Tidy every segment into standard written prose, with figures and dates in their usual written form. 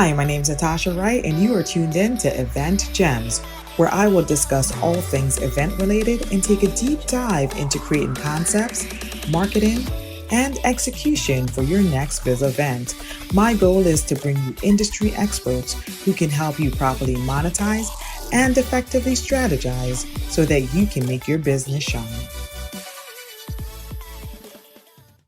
Hi, my name is Natasha Wright, and you are tuned in to Event Gems, where I will discuss all things event related and take a deep dive into creating concepts, marketing, and execution for your next biz event. My goal is to bring you industry experts who can help you properly monetize and effectively strategize so that you can make your business shine.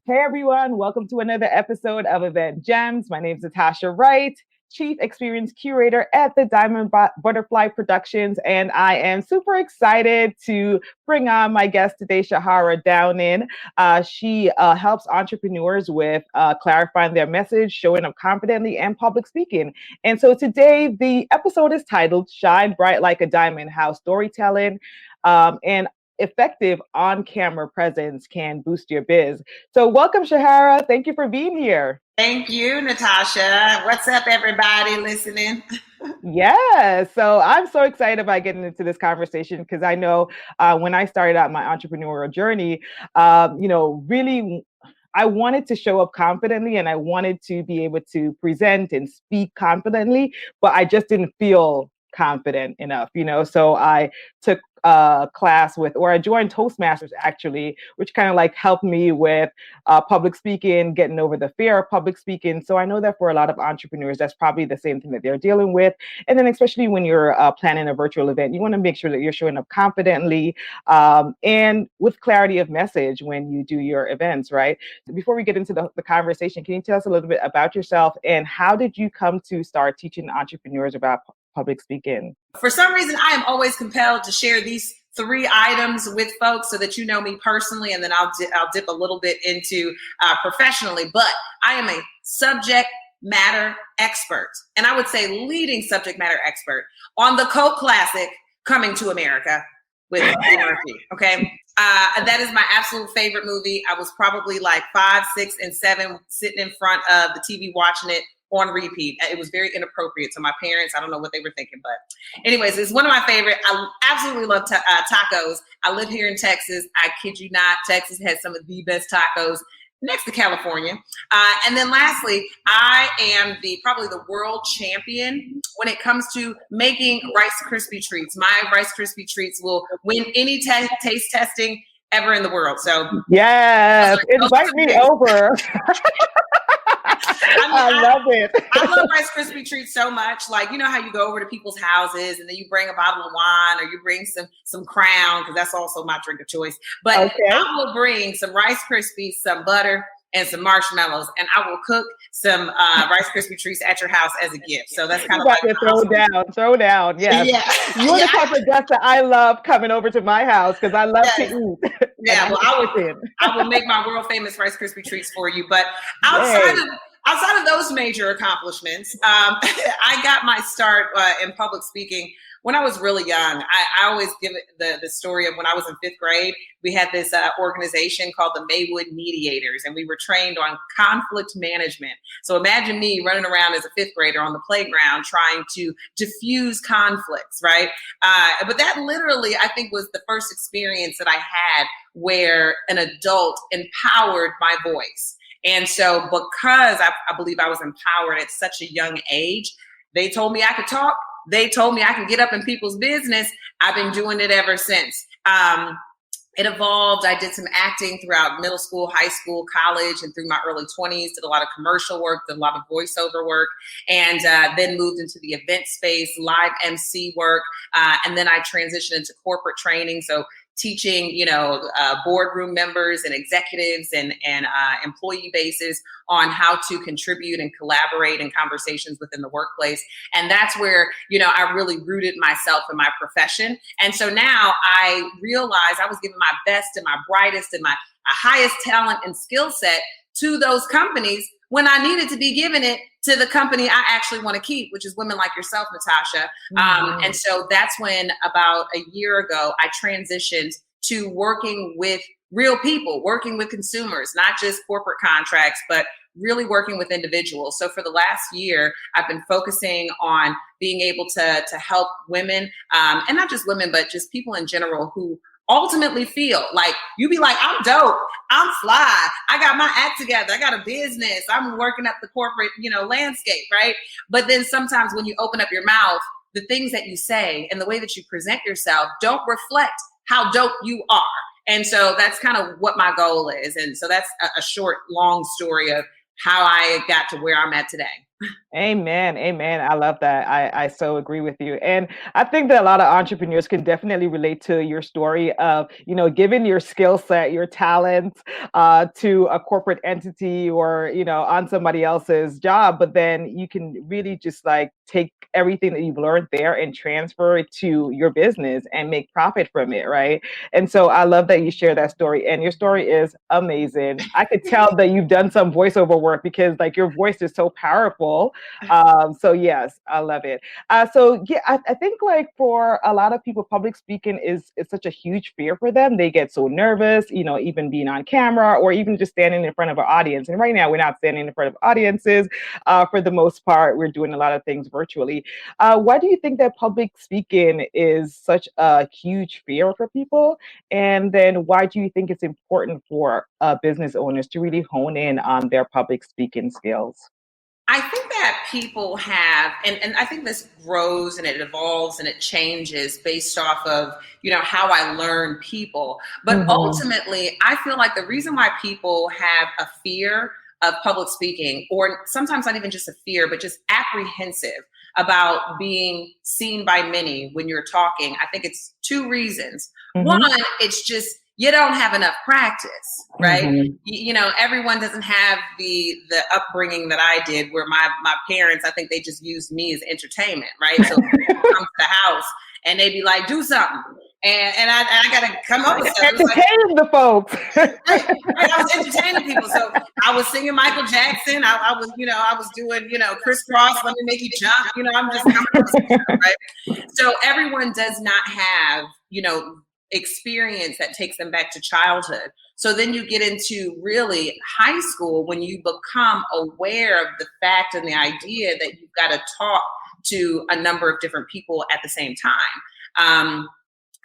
Hey everyone, welcome to another episode of Event Gems. My name is Natasha Wright, Chief Experience Curator at the Diamond Butterfly Productions, and I am super excited to bring on my guest today, Sherhara Downing. She helps entrepreneurs with clarifying their message, showing up confidently, and public speaking. And so today, the episode is titled Shine Bright Like a Diamond, How Storytelling and Effective on-camera presence can boost your biz. So welcome, Sherhara. Thank you for being here. Thank you, Natasha. What's up, everybody listening? Yeah, so I'm so excited about getting into this conversation because I know when I started out my entrepreneurial journey, really I wanted to show up confidently and I wanted to be able to present and speak confidently, but I just didn't feel confident enough, so I took class with, or I joined Toastmasters actually, which kind of like helped me with public speaking, getting over the fear of public speaking. So I know that for a lot of entrepreneurs, that's probably the same thing that they're dealing with. And then especially when you're planning a virtual event, you want to make sure that you're showing up confidently and with clarity of message when you do your events, right? Before we get into the conversation, can you tell us a little bit about yourself and how did you come to start teaching entrepreneurs about public speaking? For some reason, I am always compelled to share these 3 items with folks so that you know me personally, and then I'll dip a little bit into professionally. But I am a subject matter expert, and I would say leading subject matter expert on the cult classic Coming to America with Eddie Murphy. Okay. That is my absolute favorite movie. I was probably like 5, 6, and 7 sitting in front of the TV watching it on repeat. It was very inappropriate to my parents. I don't know what they were thinking, but anyways, it's one of my favorite. I absolutely love tacos. I live here in Texas. I kid you not, Texas has some of the best tacos next to California. And then lastly, I am probably the world champion when it comes to making Rice Krispie treats. My Rice Krispie treats will win any taste testing ever in the world. So yes, invite me over. I love it. I love Rice Krispie treats so much. Like, you know how you go over to people's houses and then you bring a bottle of wine or you bring some Crown, because that's also my drink of choice. But okay. I will bring some Rice Krispies, some butter, and some marshmallows, and I will cook some Rice Krispie treats at your house as a gift. So that's kind of like throw down. Yes. Yeah. You're the type of guest that I love coming over to my house because I love to eat. Yeah, well, I will make my world famous Rice Krispie treats for you. But outside of those major accomplishments, I got my start in public speaking when I was really young. I always give it the story of when I was in 5th grade. We had this organization called the Maywood Mediators, and we were trained on conflict management. So imagine me running around as a 5th grader on the playground trying to diffuse conflicts, right? But that literally, I think, was the first experience that I had where an adult empowered my voice. And so because I believe I was empowered at such a young age, they told me I could talk. They told me I can get up in people's business. I've been doing it ever since. It evolved. I did some acting throughout middle school, high school, college, and through my early 20s, did a lot of commercial work, did a lot of voiceover work, and then moved into the event space, live MC work. And then I transitioned into corporate training. So teaching, boardroom members and executives and employee bases on how to contribute and collaborate in conversations within the workplace. And that's where, I really rooted myself in my profession. And so now I realized I was giving my best and my brightest and my highest talent and skill set to those companies when I needed to be giving it to the company I actually want to keep, which is women like yourself, Natasha. Mm-hmm. And so that's when about a year ago, I transitioned to working with real people, working with consumers, not just corporate contracts, but really working with individuals. So for the last year, I've been focusing on being able to help women, and not just women, but just people in general who ultimately feel. Like you be like, I'm dope, I'm fly, I got my act together, I got a business, I'm working up the corporate, landscape, right? But then sometimes when you open up your mouth, the things that you say and the way that you present yourself don't reflect how dope you are. And so that's kind of what my goal is. And so that's a short, long story of how I got to where I'm at today. Amen. Amen. I love that. I so agree with you. And I think that a lot of entrepreneurs can definitely relate to your story of, giving your skill set, your talents to a corporate entity or, on somebody else's job. But then you can really just like take everything that you've learned there and transfer it to your business and make profit from it. Right. And so I love that you share that story. And your story is amazing. I could tell that you've done some voiceover work because like your voice is so powerful. So yes, I love it. So yeah, I think like for a lot of people, public speaking is such a huge fear for them. They get so nervous, even being on camera or even just standing in front of an audience. And right now we're not standing in front of audiences. For the most part, we're doing a lot of things virtually. Why do you think that public speaking is such a huge fear for people? And then why do you think it's important for business owners to really hone in on their public speaking skills? I think that people have, and I think this grows and it evolves and it changes based off of, how I learn people. But ultimately, I feel like the reason why people have a fear of public speaking, or sometimes not even just a fear, but just apprehensive about being seen by many when you're talking, I think it's two reasons. One, it's just, you don't have enough practice, right? Everyone doesn't have the upbringing that I did, where my parents, I think they just used me as entertainment, right? So people come to the house and they'd be like, do something. And I got to come up with something. Entertain the folks. right. I was entertaining people. So I was singing Michael Jackson. I was doing, crisscross, let me make you jump. I'm just coming up with stuff, right? So everyone does not have, experience that takes them back to childhood. So then you get into really high school when you become aware of the fact and the idea that you've got to talk to a number of different people at the same time.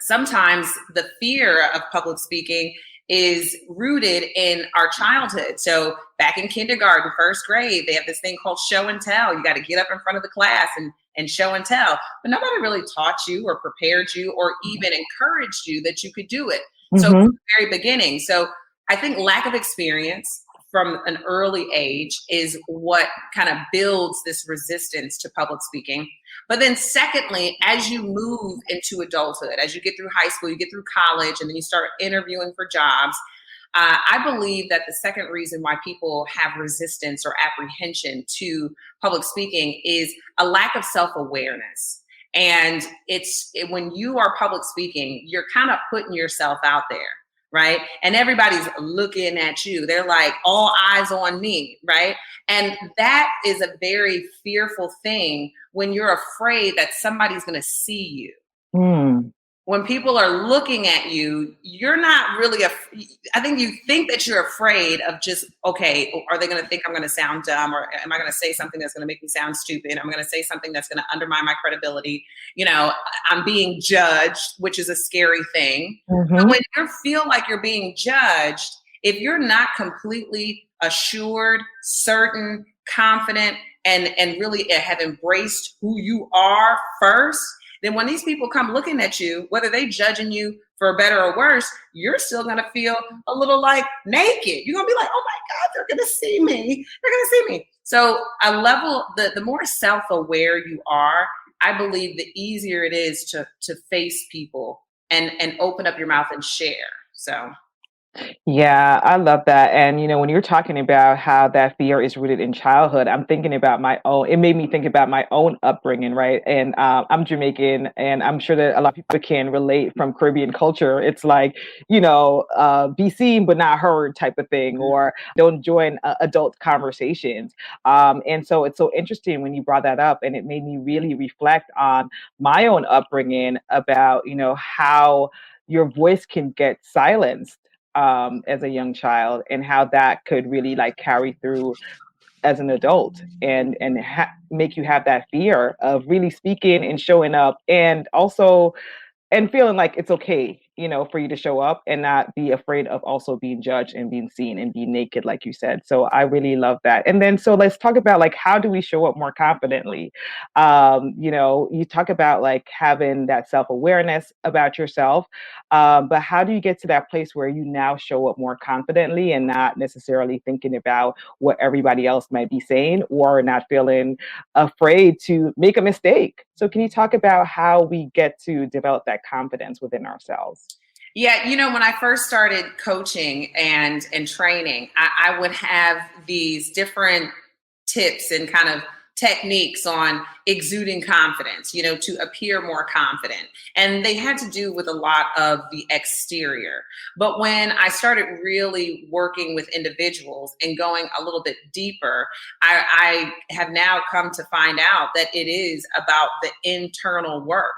Sometimes the fear of public speaking is rooted in our childhood. So back in kindergarten, first grade, they have this thing called show and tell. You got to get up in front of the class and show and tell. But nobody really taught you or prepared you or even encouraged you that you could do it. So from the very beginning. So I think lack of experience from an early age is what kind of builds this resistance to public speaking. But then secondly, as you move into adulthood, as you get through high school, you get through college, and then you start interviewing for jobs, I believe that the second reason why people have resistance or apprehension to public speaking is a lack of self-awareness. And when you are public speaking, you're kind of putting yourself out there, right? And everybody's looking at you. They're like, all eyes on me, right? And that is a very fearful thing when you're afraid that somebody's going to see you. When people are looking at you, you're not really, I think you think that you're afraid of just, okay, are they going to think I'm going to sound dumb? Or am I going to say something that's going to make me sound stupid? I'm going to say something that's going to undermine my credibility. I'm being judged, which is a scary thing. But when you feel like you're being judged, if you're not completely assured, certain, confident, and really have embraced who you are first, then when these people come looking at you, whether they judging you for better or worse, you're still going to feel a little like naked. You're going to be like, oh my God, they're going to see me. They're going to see me. So the more self-aware you are, I believe the easier it is to face people and open up your mouth and share. So. Yeah, I love that. And, when you're talking about how that fear is rooted in childhood, I'm thinking about it made me think about my own upbringing, right? And I'm Jamaican, and I'm sure that a lot of people can relate from Caribbean culture. It's like, be seen but not heard type of thing, or don't join adult conversations. And so it's so interesting when you brought that up, and it made me really reflect on my own upbringing about, how your voice can get silenced as a young child, and how that could really like carry through as an adult and make you have that fear of really speaking and showing up, and also feeling like it's okay for you to show up and not be afraid of also being judged and being seen and be naked, like you said. So I really love that. And then, so let's talk about like, how do we show up more confidently? You talk about like having that self-awareness about yourself, but how do you get to that place where you now show up more confidently and not necessarily thinking about what everybody else might be saying, or not feeling afraid to make a mistake? So can you talk about how we get to develop that confidence within ourselves? Yeah, when I first started coaching and training, I would have these different tips and kind of techniques on exuding confidence, to appear more confident. And they had to do with a lot of the exterior. But when I started really working with individuals and going a little bit deeper, I have now come to find out that it is about the internal work.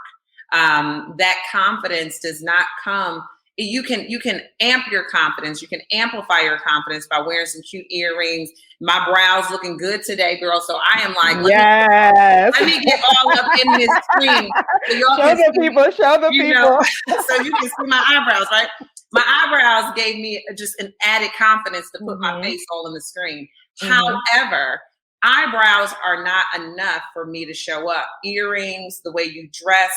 That confidence does not come. You can amp your confidence. You can amplify your confidence by wearing some cute earrings. My brow's looking good today, girl. So I am like, let me get all up in this screen. So show the people. So you can see my eyebrows, right? My eyebrows gave me just an added confidence to put my face all in the screen. However, eyebrows are not enough for me to show up. Earrings, the way you dress,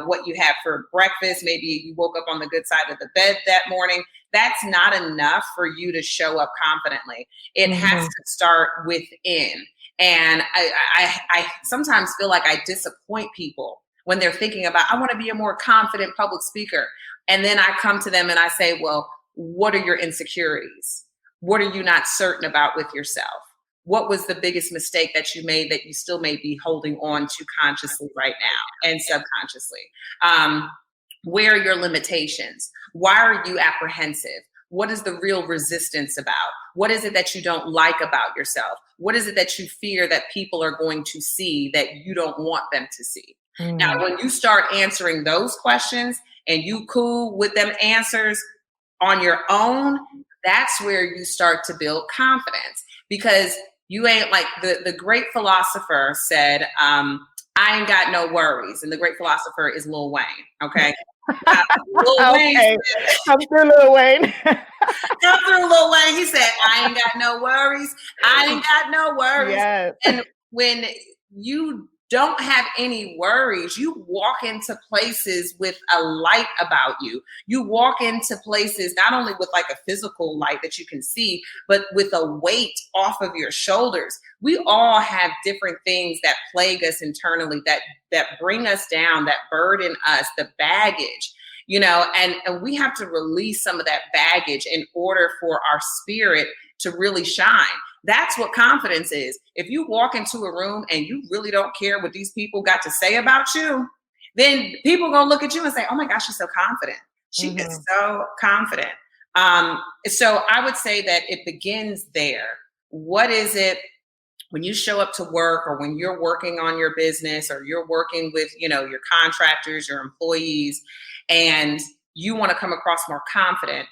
what you had for breakfast, maybe you woke up on the good side of the bed that morning. That's not enough for you to show up confidently. It has to start within. And I sometimes feel like I disappoint people when they're thinking about, I want to be a more confident public speaker. And then I come to them and I say, well, what are your insecurities? What are you not certain about with yourself? What was the biggest mistake that you made that you still may be holding on to consciously right now and subconsciously? Where are your limitations? Why are you apprehensive? What is the real resistance about? What is it that you don't like about yourself? What is it that you fear that people are going to see that you don't want them to see? Now, when you start answering those questions and you cool with them answers on your own, that's where you start to build confidence. Because you ain't like the great philosopher said, I ain't got no worries. And the great philosopher is Lil Wayne. Okay. Lil Wayne. Come through, Lil Wayne. Come through, Lil Wayne. He said, I ain't got no worries. I ain't got no worries. Yes. And when you don't have any worries, you walk into places with a light about you. You walk into places not only with like a physical light that you can see, but with a weight off of your shoulders. We all have different things that plague us internally, that bring us down, that burden us, the baggage, and we have to release some of that baggage in order for our spirit to really shine. That's what confidence is. If you walk into a room and you really don't care what these people got to say about you, then people are going to look at you and say, oh my gosh, she's so confident. She is so confident. So I would say that it begins there. What is it when you show up to work, or when you're working on your business, or you're working with, your contractors, your employees, and you want to come across more confident?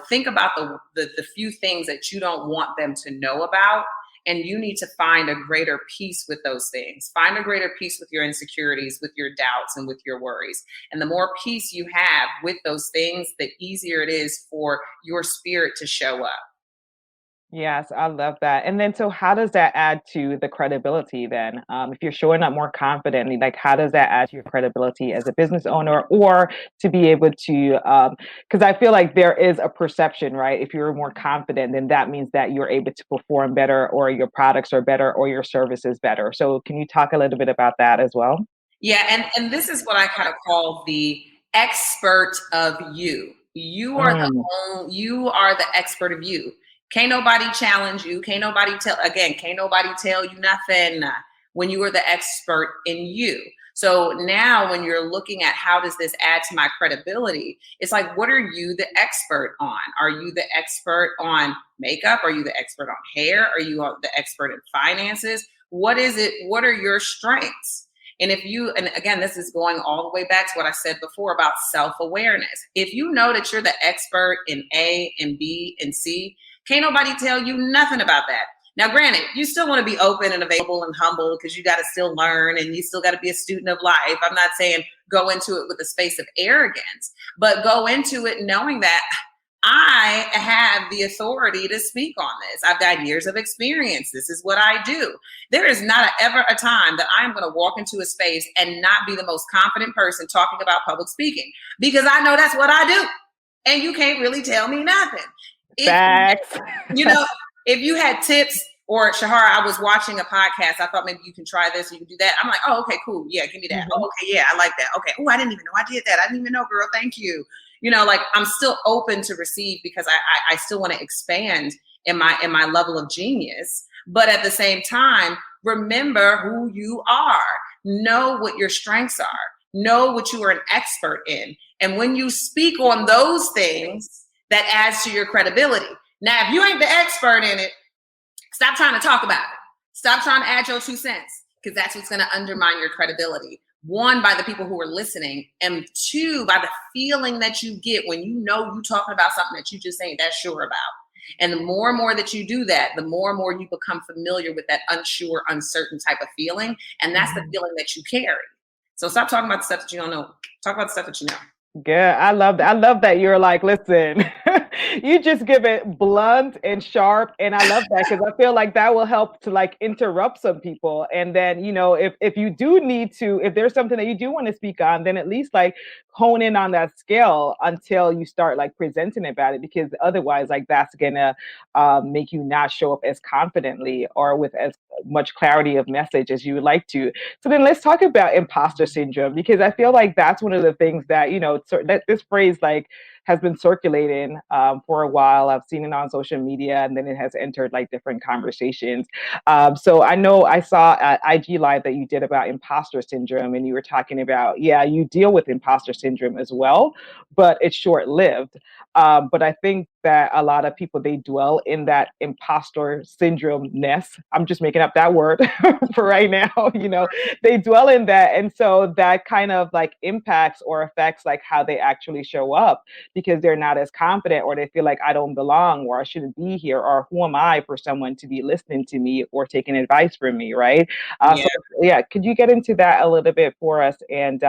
Think about the few things that you don't want them to know about, and you need to find a greater peace with those things. Find a greater peace with your insecurities, with your doubts, and with your worries. And the more peace you have with those things, the easier it is for your spirit to show up. Yes, I love that. And then, so how does that add to the credibility then? If you're showing up more confidently, like how does that add to your credibility as a business owner, or to be able to, because I feel like there is a perception, right? If you're more confident, then that means that you're able to perform better, or your products are better, or your service is better. So can you talk a little bit about that as well? Yeah, and this is what I kind of call the expert of you. You are the expert of you. Can't nobody challenge you. Can't nobody tell you nothing when you are the expert in you. So now when you're looking at how does this add to my credibility, it's like, what are you the expert on? Are you the expert on makeup? Are you the expert on hair? Are you the expert in finances? What is it? What are your strengths? And and again, this is going all the way back to what I said before about self-awareness. If you know that you're the expert in A and B and C, can't nobody tell you nothing about that. Now, granted, you still want to be open and available and humble, because you got to still learn and you still got to be a student of life. I'm not saying go into it with a space of arrogance, but go into it knowing that I have the authority to speak on this. I've got years of experience. This is what I do. There is not ever a time that I'm going to walk into a space and not be the most confident person talking about public speaking, because I know that's what I do. And you can't really tell me nothing. Facts. If you had tips, or Sherhara, I was watching a podcast. I thought maybe you can try this, you can do that. I'm like, oh, okay, cool. Yeah, give me that. Mm-hmm. Oh, okay, yeah, I like that. Okay. Oh, I didn't even know I did that. I didn't even know, girl. Thank you. Like I'm still open to receive, because I still want to expand in my level of genius. But at the same time, remember who you are. Know what your strengths are. Know what you are an expert in. And when you speak on those things, that adds to your credibility. Now, if you ain't the expert in it, stop trying to talk about it. Stop trying to add your 2 cents, because that's what's going to undermine your credibility. 1, by the people who are listening, and 2, by the feeling that you get when you know you're talking about something that you just ain't that sure about. And the more and more that you do that, the more and more you become familiar with that unsure, uncertain type of feeling. And that's the feeling that you carry. So stop talking about the stuff that you don't know. Talk about the stuff that you know. Good. I love that. I love that you're like, listen, you just give it blunt and sharp. And I love that, because I feel like that will help to like interrupt some people. And then, if you do need to, if there's something that you do want to speak on, then at least like hone in on that skill until you start like presenting about it, because otherwise like that's gonna make you not show up as confidently or with as much clarity of message as you would like to. So then let's talk about imposter syndrome, because I feel like that's one of the things that, that this phrase like has been circulating for a while. I've seen it on social media, and then it has entered like different conversations. So I know I saw at IG Live that you did about imposter syndrome, and you were talking about, you deal with imposter syndrome as well, but it's short-lived. But I think that a lot of people, they dwell in that imposter syndrome-ness. I'm just making up that word for right now. They dwell in that. And so that kind of like impacts or affects like how they actually show up, because they're not as confident, or they feel like I don't belong, or I shouldn't be here, or who am I for someone to be listening to me or taking advice from me, right? Could you get into that a little bit for us? And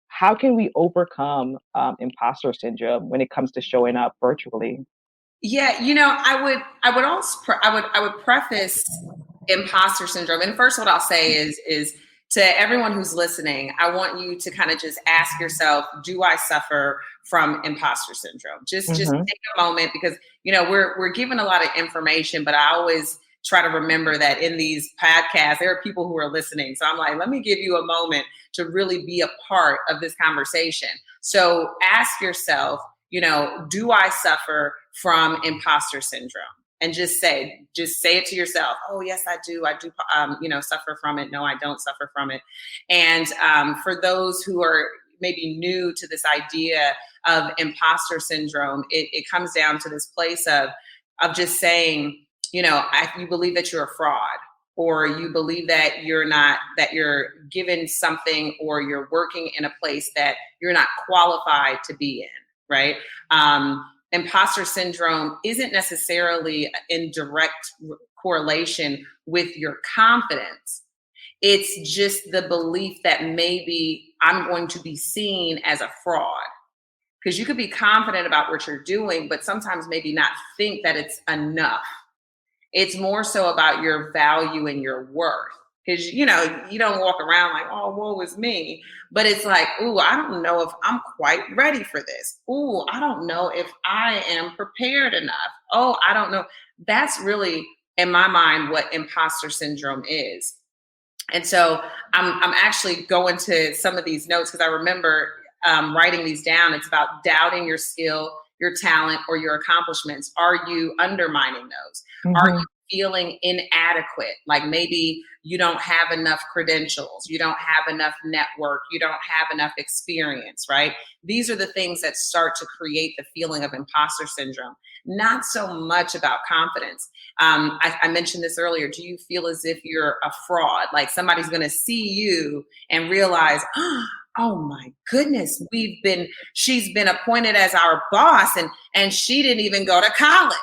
how can we overcome imposter syndrome when it comes to showing up virtually? Yeah, I would preface imposter syndrome. And first, what I'll say is to everyone who's listening, I want you to kind of just ask yourself, do I suffer from imposter syndrome? Just take a moment, because we're given a lot of information, but I always try to remember that in these podcasts, there are people who are listening. So I'm like, let me give you a moment to really be a part of this conversation. So ask yourself, do I suffer from imposter syndrome? And just say it to yourself. Oh, yes, I do. I do, suffer from it. No, I don't suffer from it. And for those who are maybe new to this idea of imposter syndrome, it comes down to this place of just saying, you believe that you're a fraud, or you believe that you're given something, or you're working in a place that you're not qualified to be in, right? Imposter syndrome isn't necessarily in direct correlation with your confidence. It's just the belief that maybe I'm going to be seen as a fraud. Because you could be confident about what you're doing, but sometimes maybe not think that it's enough. It's more so about your value and your worth. Because, you don't walk around like, oh, woe is me. But it's like, ooh, I don't know if I'm quite ready for this. Ooh, I don't know if I am prepared enough. Oh, I don't know. That's really, in my mind, what imposter syndrome is. And so I'm actually going to some of these notes, because I remember writing these down. It's about doubting your skill, your talent, or your accomplishments. Are you undermining those? Are you feeling inadequate? Like maybe you don't have enough credentials, you don't have enough network, you don't have enough experience, right? These are the things that start to create the feeling of imposter syndrome. Not so much about confidence. I mentioned this earlier. Do you feel as if you're a fraud? Like somebody's going to see you and realize, oh my goodness, she's been appointed as our boss, and she didn't even go to college.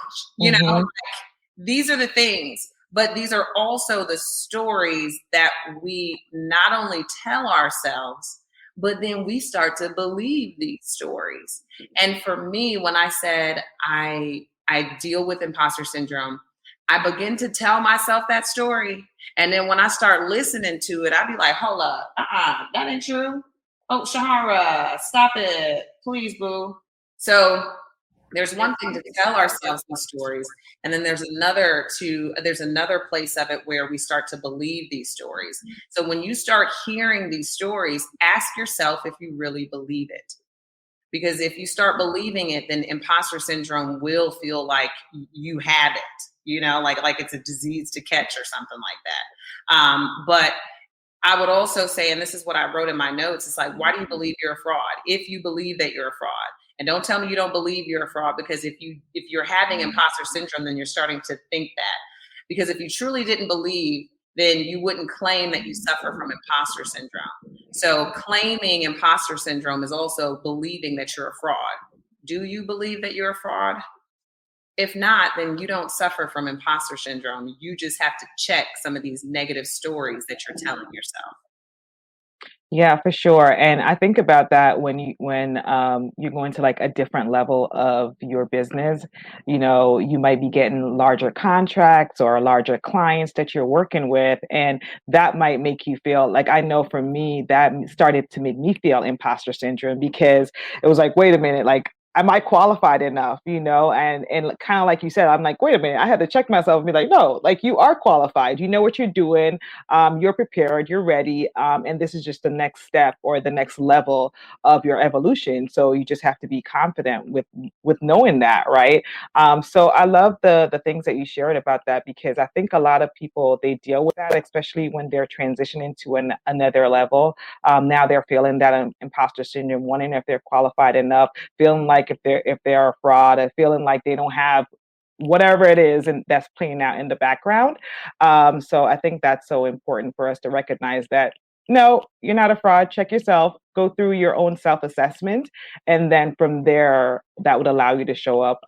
These are the things, but these are also the stories that we not only tell ourselves, But then we start to believe these stories. And for me, when I said I deal with imposter syndrome, I begin to tell myself that story. And then when I start listening to it, I'll be like, hold up, that ain't true. Oh, Sherhara, stop it. Please, boo. So there's one thing to tell ourselves these stories, and then there's another place of it where we start to believe these stories. So when you start hearing these stories, ask yourself if you really believe it. Because if you start believing it, then imposter syndrome will feel like you have it, like it's a disease to catch or something like that. But I would also say, and this is what I wrote in my notes, it's like, why do you believe you're a fraud? If you believe that you're a fraud. And don't tell me you don't believe you're a fraud, because if you're having imposter syndrome, then you're starting to think that. Because if you truly didn't believe, then you wouldn't claim that you suffer from imposter syndrome. So claiming imposter syndrome is also believing that you're a fraud. Do you believe that you're a fraud? If not, then you don't suffer from imposter syndrome. You just have to check some of these negative stories that you're telling yourself. Yeah, for sure. And I think about that when you go into like a different level of your business. You might be getting larger contracts or larger clients that you're working with, and that might make you feel like, I know for me, that started to make me feel imposter syndrome, because it was like, wait a minute, like, am I qualified enough? And kind of like you said, I'm like, wait a minute, I had to check myself and be like, no, like, you are qualified. You know what you're doing. You're prepared, you're ready, and this is just the next step or the next level of your evolution. So you just have to be confident with knowing that, right? So I love the things that you shared about that, because I think a lot of people, they deal with that, especially when they're transitioning to another level. Now they're feeling that imposter syndrome, wondering if they're qualified enough, feeling like if they're a fraud, or feeling like they don't have whatever it is, and that's playing out in the background. So I think that's so important for us to recognize that, no, you're not a fraud. Check yourself, go through your own self-assessment, and then from there, that would allow you to show up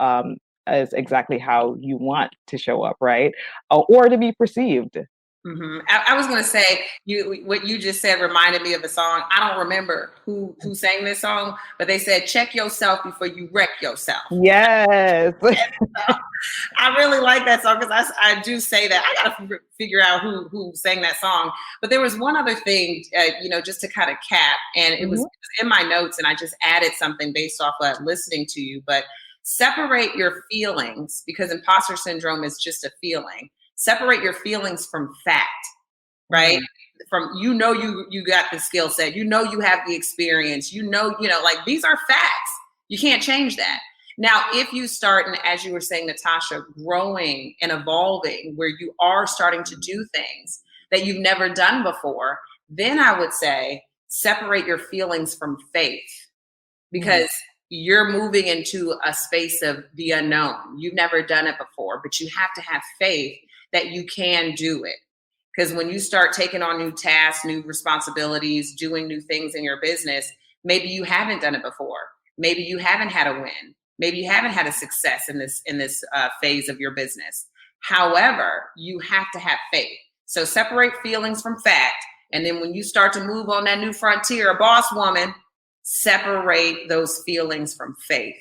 as exactly how you want to show up, right? Or to be perceived. Mm-hmm. I was going to say, what you just said reminded me of a song. I don't remember who sang this song, but they said, check yourself before you wreck yourself. Yes. I really like that song, because I do say that. I got to figure out who sang that song. But there was one other thing, just to kind of cap, and it was in my notes, and I just added something based off of listening to you. But separate your feelings, because imposter syndrome is just a feeling. Separate your feelings from fact, right? From, you got the skill set, you have the experience, like, these are facts. You can't change that. Now, if you start, and as you were saying, Natasha, growing and evolving, where you are starting to do things that you've never done before, then I would say separate your feelings from faith, because you're moving into a space of the unknown. You've never done it before, but you have to have faith that you can do it. Because when you start taking on new tasks, new responsibilities, doing new things in your business, maybe you haven't done it before. Maybe you haven't had a win. Maybe you haven't had a success in this phase of your business. However, you have to have faith. So separate feelings from fact. And then when you start to move on that new frontier, a boss woman, separate those feelings from faith.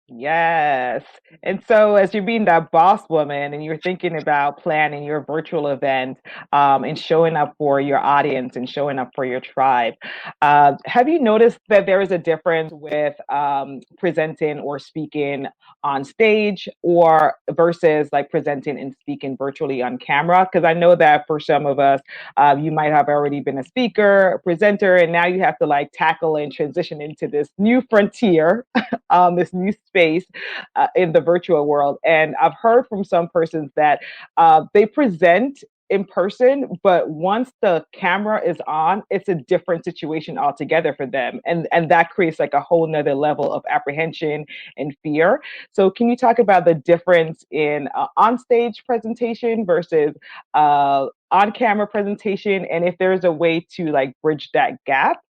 Yes. And so as you're being that boss woman and you're thinking about planning your virtual event, and showing up for your audience and showing up for your tribe, have you noticed that there is a difference with presenting or speaking on stage, or versus like presenting and speaking virtually on camera? Because I know that for some of us, you might have already been a speaker, a presenter, and now you have to like tackle and transition into this new frontier, this new space in the virtual world. And I've heard from some persons that they present in person, but once the camera is on, it's a different situation altogether for them. And that creates like a whole nother level of apprehension and fear. So can you talk about the difference in on-stage presentation versus on-camera presentation, and if there's a way to like bridge that gap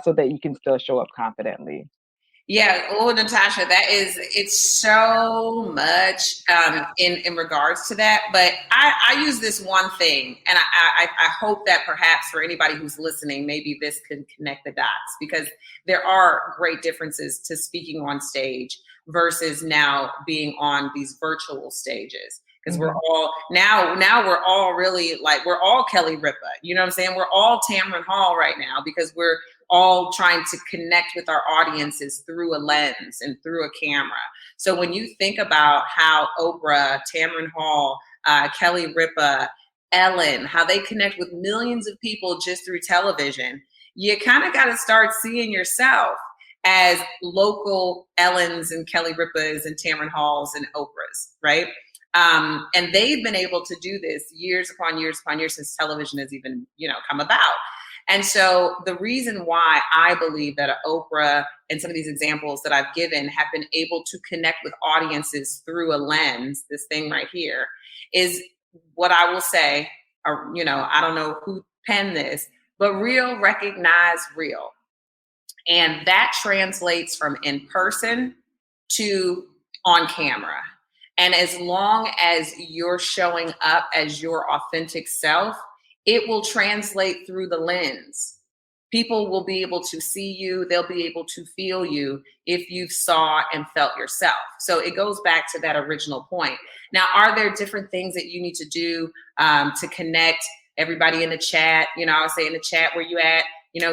so that you can still show up confidently? Yeah, oh, Natasha, it's so much in regards to that. But I use this one thing, and I hope that perhaps for anybody who's listening, maybe this can connect the dots, because there are great differences to speaking on stage versus now being on these virtual stages. Because we're all now we're all really like, we're all Kelly Ripa. You know what I'm saying? We're all Tamron Hall right now, because we're all trying to connect with our audiences through a lens and through a camera. So when you think about how Oprah, Tamron Hall, Kelly Ripa, Ellen, how they connect with millions of people just through television, you kind of got to start seeing yourself as local Ellens and Kelly Ripas and Tamron Halls and Oprahs, right? And they've been able to do this years upon years upon years since television has even, come about. And so the reason why I believe that Oprah and some of these examples that I've given have been able to connect with audiences through a lens, this thing right here, is what I will say, or, I don't know who penned this, but real recognize real. And that translates from in person to on camera. And as long as you're showing up as your authentic self, it will translate through the lens. People will be able to see you. They'll be able to feel you if you saw and felt yourself. So it goes back to that original point. Now, are there different things that you need to do to connect everybody in the chat? I would say in the chat, where you at?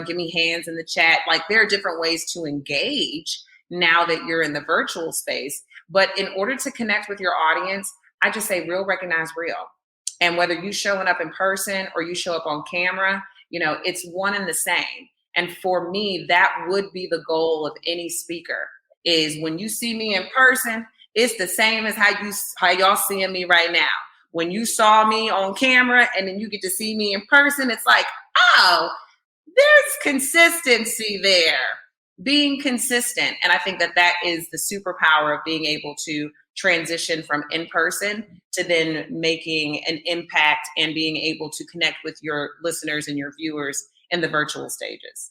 Give me hands in the chat. Like, there are different ways to engage now that you're in the virtual space. But in order to connect with your audience, I just say real recognize real. And whether you showing up in person or you show up on camera, it's one and the same. And for me, that would be the goal of any speaker, is when you see me in person, it's the same as how y'all seeing me right now. When you saw me on camera and then you get to see me in person, it's like, oh, there's consistency there. Being consistent. And I think that is the superpower of being able to transition from in person to then making an impact and being able to connect with your listeners and your viewers in the virtual stages.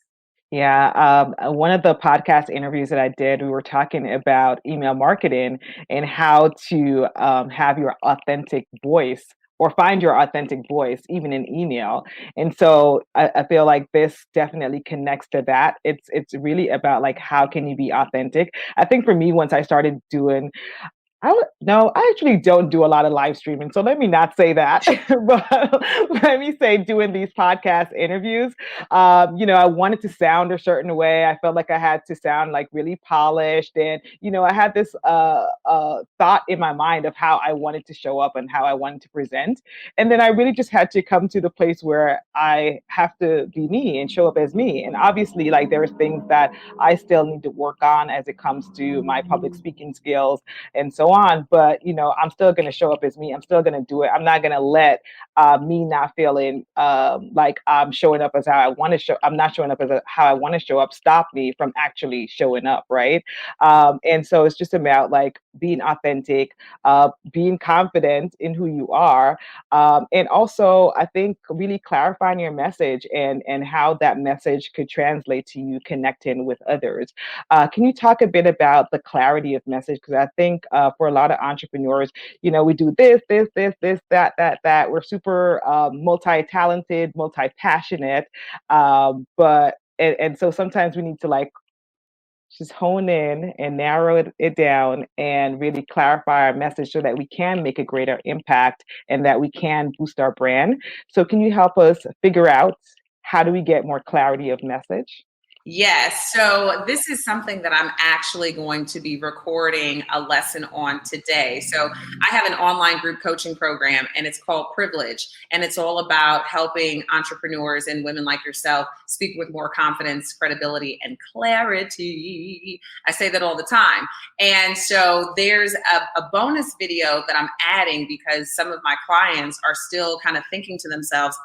Yeah. One of the podcast interviews that I did, we were talking about email marketing and how to have your authentic voice, or find your authentic voice even in email. And so I feel like this definitely connects to that. It's really about like, how can you be authentic? I think for me, once I started doing, no, I actually don't do a lot of live streaming. So let me not say that, but let me say doing these podcast interviews, I wanted to sound a certain way. I felt like I had to sound like really polished. And, I had this thought in my mind of how I wanted to show up and how I wanted to present. And then I really just had to come to the place where I have to be me and show up as me. And obviously, like, there's things that I still need to work on as it comes to my public speaking skills and so on. But, I'm still going to show up as me. I'm still going to do it. I'm not going to let me not feeling like I'm showing up as how I want to show. I'm not showing up as how I want to show up, stop me from actually showing up. Right. And so it's just about like being authentic, being confident in who you are. And also, I think really clarifying your message and how that message could translate to you connecting with others. Can you talk a bit about the clarity of message? Because I think for a lot of entrepreneurs, we do this, that. We're super multi-talented, multi-passionate. And so sometimes we need to like just hone in and narrow it down and really clarify our message so that we can make a greater impact and that we can boost our brand. So can you help us figure out, how do we get more clarity of message? Yes. So this is something that I'm actually going to be recording a lesson on today. So I have an online group coaching program, and it's called Privilege. And it's all about helping entrepreneurs and women like yourself speak with more confidence, credibility, and clarity. I say that all the time. And so there's a bonus video that I'm adding because some of my clients are still kind of thinking to themselves,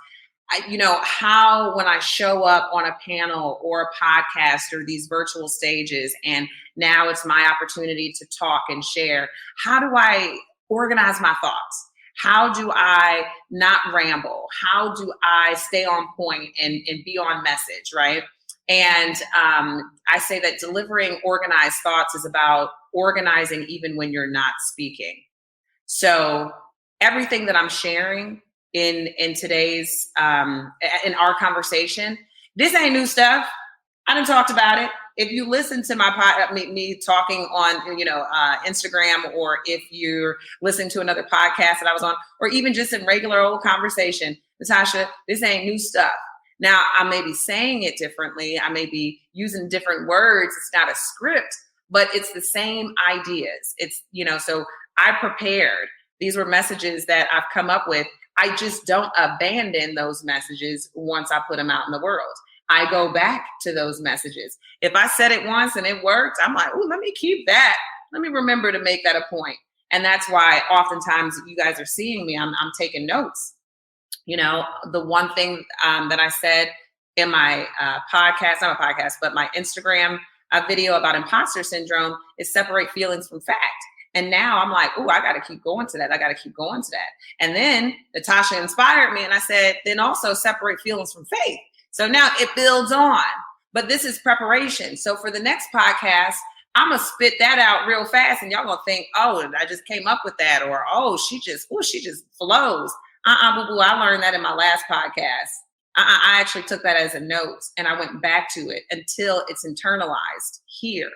how when I show up on a panel or a podcast or these virtual stages, and now it's my opportunity to talk and share, how do I organize my thoughts? How do I not ramble? How do I stay on point and be on message, right? And I say that delivering organized thoughts is about organizing even when you're not speaking. So everything that I'm sharing in today's in our conversation, this ain't new stuff. I done talked about it. If you listen to my me talking on Instagram, or if you're listening to another podcast that I was on, or even just in regular old conversation, Natasha, this ain't new stuff. Now, I may be saying it differently. I may be using different words. It's not a script, but it's the same ideas. It's, so I prepared. These were messages that I've come up with. I just don't abandon those messages once I put them out in the world. I go back to those messages. If I said it once and it worked, I'm like, oh, let me keep that. Let me remember to make that a point. And that's why oftentimes you guys are seeing me, I'm taking notes. The one thing that I said in my podcast, not a podcast, but my Instagram video about imposter syndrome is separate feelings from fact. And now I'm like, oh, I got to keep going to that. I got to keep going to that. And then Natasha inspired me and I said, then also separate feelings from faith. So now it builds on, but this is preparation. So for the next podcast, I'm going to spit that out real fast and y'all going to think, oh, I just came up with that, or, oh, she just flows. Boo-boo, I learned that in my last podcast. I actually took that as a note and I went back to it until it's internalized here.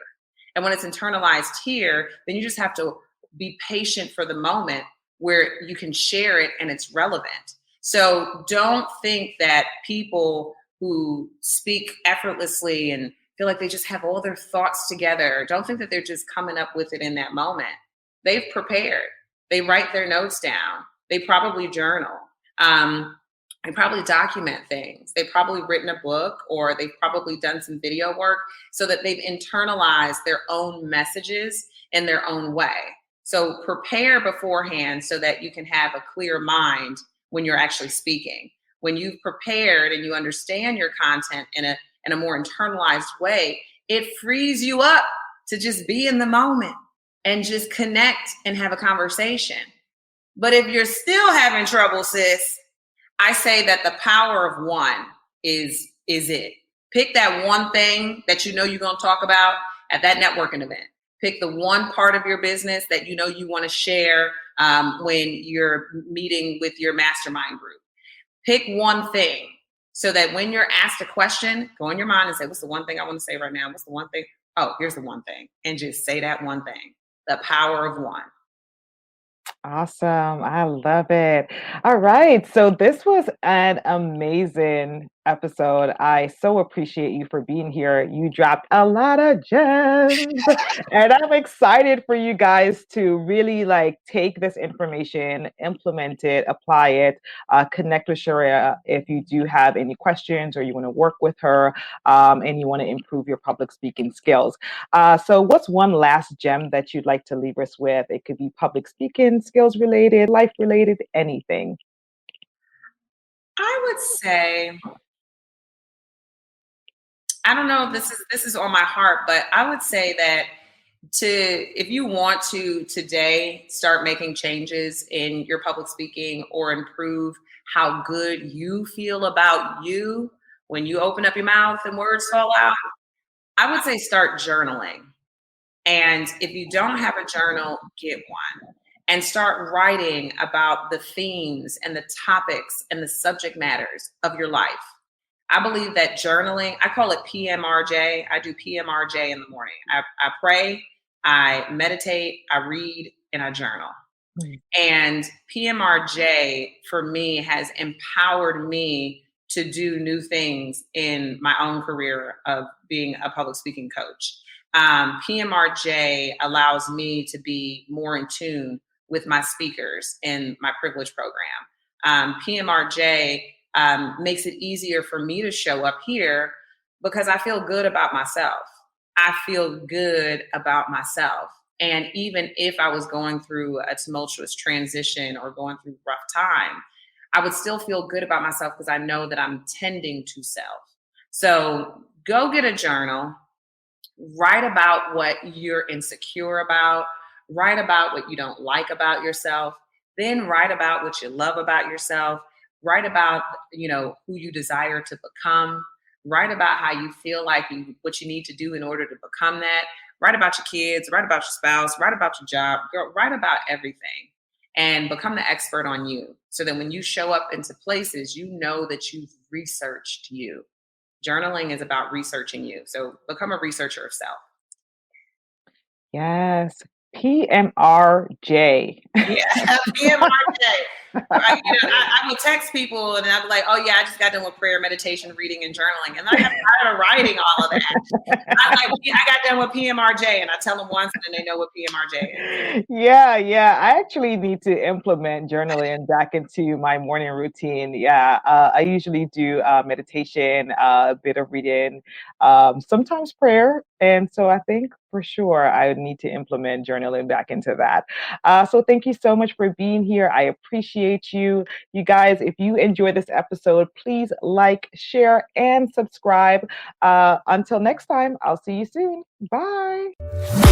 And when it's internalized here, then you just have to be patient for the moment where you can share it and it's relevant. So don't think that people who speak effortlessly and feel like they just have all their thoughts together, don't think that they're just coming up with it in that moment. They've prepared. They write their notes down. They probably journal. They probably document things. They've probably written a book, or they've probably done some video work so that they've internalized their own messages in their own way. So prepare beforehand so that you can have a clear mind when you're actually speaking. When you've prepared and you understand your content in a more internalized way, it frees you up to just be in the moment and just connect and have a conversation. But if you're still having trouble, sis, I say that the power of one is it. Pick that one thing that you're going to talk about at that networking event. Pick the one part of your business that you want to share when you're meeting with your mastermind group. Pick one thing so that when you're asked a question, go in your mind and say, what's the one thing I want to say right now? What's the one thing? Oh, here's the one thing. And just say that one thing. The power of one. Awesome. I love it. All right. So this was an amazing episode. I so appreciate you for being here. You dropped a lot of gems and I'm excited for you guys to really take this information, implement it, apply it, connect with Sherhara if you do have any questions or you want to work with her and you want to improve your public speaking skills. So what's one last gem that you'd like to leave us with? It could be public speaking, skills related, life related, anything. I would say, I don't know if this is on my heart, but I would say that if you want to today start making changes in your public speaking or improve how good you feel about you when you open up your mouth and words fall out, I would say start journaling. And if you don't have a journal, get one and start writing about the themes and the topics and the subject matters of your life. I believe that journaling, I call it PMRJ. I do PMRJ in the morning. I pray, I meditate, I read, and I journal. And PMRJ for me has empowered me to do new things in my own career of being a public speaking coach. PMRJ allows me to be more in tune with my speakers in my privilege program. PMRJ makes it easier for me to show up here because I feel good about myself. I feel good about myself. And even if I was going through a tumultuous transition or going through a rough time, I would still feel good about myself because I know that I'm tending to self. So go get a journal, write about what you're insecure about, write about what you don't like about yourself, then write about what you love about yourself, write about, who you desire to become, Write about how you feel like what you need to do in order to become that. Write about your kids, write about your spouse, write about your job, write about everything, and become the expert on you. So that when you show up into places, you know that you've researched you. Journaling is about researching you. So become a researcher of self. Yes. PMRJ. Yeah, PMRJ. I will text people and I'll be like, oh yeah, I just got done with prayer, meditation, reading, and journaling. And I got tired of writing all of that. I got done with PMRJ, and I tell them once and then they know what PMRJ is. Yeah. I actually need to implement journaling back into my morning routine. Yeah. I usually do meditation, a bit of reading, sometimes prayer. And so I think for sure I need to implement journaling back into that. So thank you so much for being here. I appreciate you. You guys, if you enjoyed this episode, please like, share, and subscribe. Until next time, I'll see you soon. Bye.